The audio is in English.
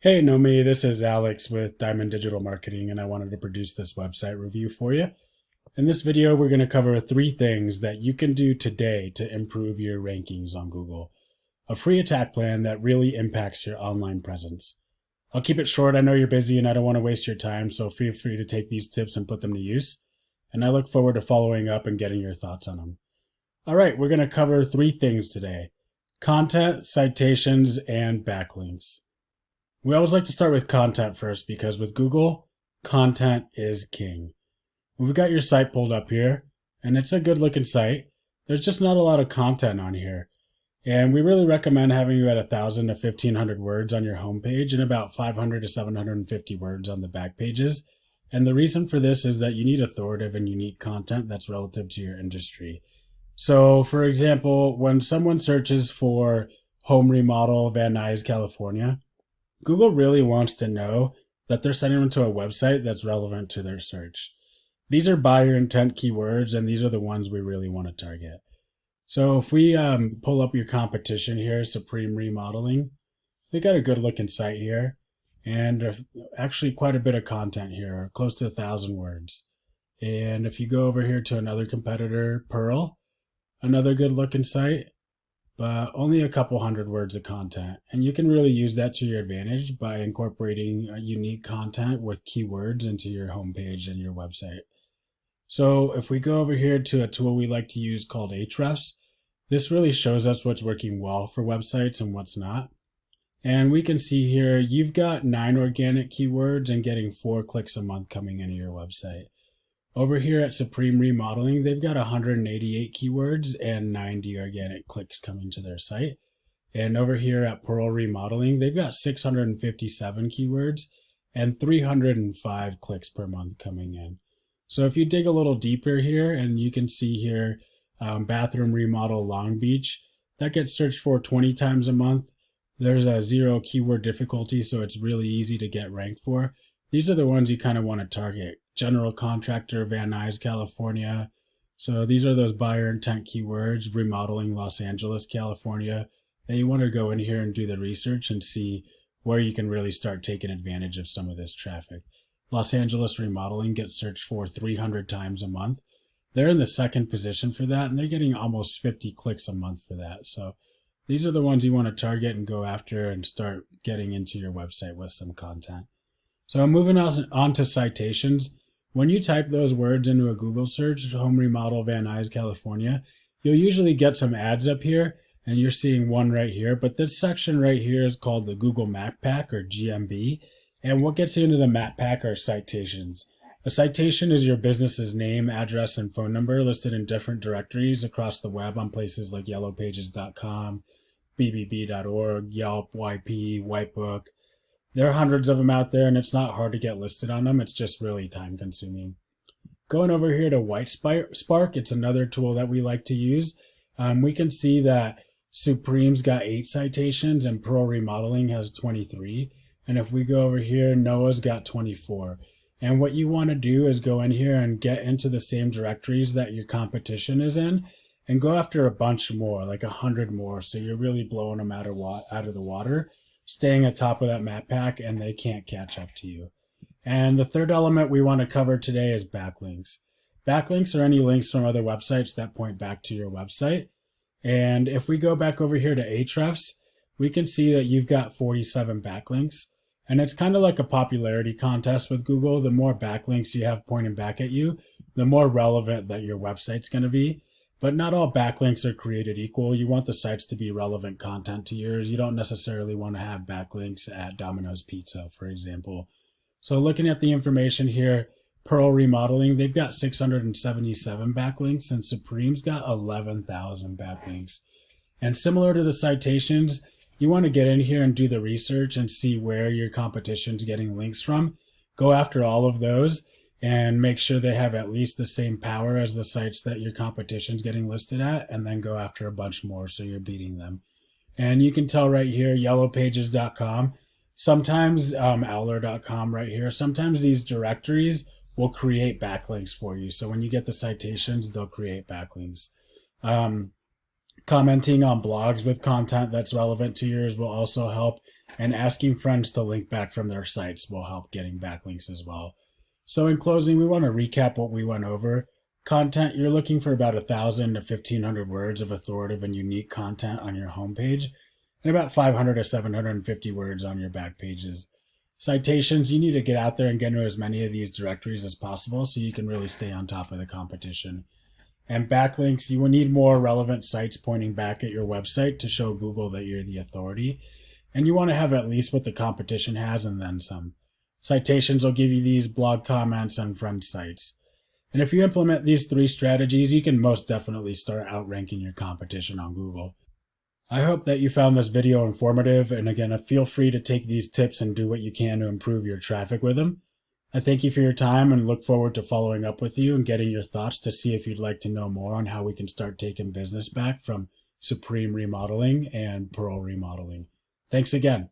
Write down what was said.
Hey, Nomi, this is Alex with Diamond Digital Marketing, and I wanted to produce this website review for you. In this video, we're going to cover three things that you can do today to improve your rankings on Google. A free attack plan that really impacts your online presence. I'll keep it short. I know you're busy and I don't want to waste your time, so feel free to take these tips and put them to use. And I look forward to following up and getting your thoughts on them. All right, we're going to cover three things today: content, citations, and backlinks. We always like to start with content first because with Google, content is king. We've got your site pulled up here, and it's a good looking site. There's just not a lot of content on here. And we really recommend having about 1,000 to 1,500 words on your homepage and about 500 to 750 words on the back pages. And the reason for this is that you need authoritative and unique content that's relative to your industry. So, for example, when someone searches for home remodel Van Nuys, California, Google really wants to know that they're sending them to a website that's relevant to their search. These are buyer intent keywords, and these are the ones we really want to target. So if we pull up your competition here, Supreme Remodeling, they got a good looking site here, and actually quite a bit of content here, close to 1,000 words. And if you go over here to another competitor, Pearl, another good looking site, but only a couple hundred words of content. And you can really use that to your advantage by incorporating unique content with keywords into your homepage and your website. So if we go over here to a tool we like to use called Ahrefs, this really shows us what's working well for websites and what's not. And we can see here, you've got 9 organic keywords and getting 4 clicks a month coming into your website. Over here at Supreme Remodeling, they've got 188 keywords and 90 organic clicks coming to their site. And over here at Pearl Remodeling, they've got 657 keywords and 305 clicks per month coming in. So if you dig a little deeper here, and you can see here, bathroom remodel Long Beach, that gets searched for 20 times a month. There's a 0 keyword difficulty, so it's really easy to get ranked for. These are the ones you kind of want to target. General contractor, Van Nuys, California. So these are those buyer intent keywords. Remodeling Los Angeles, California. Then you want to go in here and do the research and see where you can really start taking advantage of some of this traffic. Los Angeles remodeling gets searched for 300 times a month. They're in the second position for that, and they're getting almost 50 clicks a month for that. So these are the ones you want to target and go after and start getting into your website with some content. So moving on to citations. When you type those words into a Google search, home remodel Van Nuys, California, you'll usually get some ads up here, and you're seeing one right here. But this section right here is called the Google Map Pack, or GMB. And what gets you into the Map Pack are citations. A citation is your business's name, address, and phone number listed in different directories across the web on places like yellowpages.com, bbb.org, Yelp, YP, Whitebook. There are hundreds of them out there, and it's not hard to get listed on them. It's just really time consuming. Going over here to Whitespark, it's another tool that we like to use. We can see that Supreme's got 8 citations and Pearl Remodeling has 23. And if we go over here, Noah's got 24. And what you want to do is go in here and get into the same directories that your competition is in and go after a bunch more, like 100 more. So you're really blowing them out of the water, staying atop of that map pack, and they can't catch up to you. And the third element we want to cover today is backlinks. Backlinks are any links from other websites that point back to your website. And if we go back over here to Ahrefs, we can see that you've got 47 backlinks. And it's kind of like a popularity contest with Google. The more backlinks you have pointing back at you, the more relevant that your website's going to be. But not all backlinks are created equal. You want the sites to be relevant content to yours. You don't necessarily want to have backlinks at Domino's Pizza, for example. So looking at the information here, Pearl Remodeling, they've got 677 backlinks, and Supreme's got 11,000 backlinks. And similar to the citations, you want to get in here and do the research and see where your competition's getting links from. Go after all of those and make sure they have at least the same power as the sites that your competition's getting listed at, and then go after a bunch more so you're beating them. And you can tell right here, yellowpages.com, sometimes owler.com right here, sometimes these directories will create backlinks for you. So when you get the citations, they'll create backlinks. Commenting on blogs with content that's relevant to yours will also help. and asking friends to link back from their sites will help getting backlinks as well. So in closing, we want to recap what we went over. Content, you're looking for about 1,000 to 1,500 words of authoritative and unique content on your homepage, and about 500 to 750 words on your back pages. Citations, you need to get out there and get into as many of these directories as possible so you can really stay on top of the competition. And backlinks, you will need more relevant sites pointing back at your website to show Google that you're the authority. And you want to have at least what the competition has and then some. Citations will give you these blog comments and friend sites. And if you implement these 3 strategies, you can most definitely start outranking your competition on Google. I hope that you found this video informative, and again, feel free to take these tips and do what you can to improve your traffic with them. I thank you for your time and look forward to following up with you and getting your thoughts to see if you'd like to know more on how we can start taking business back from Supreme Remodeling and Pearl Remodeling. Thanks again.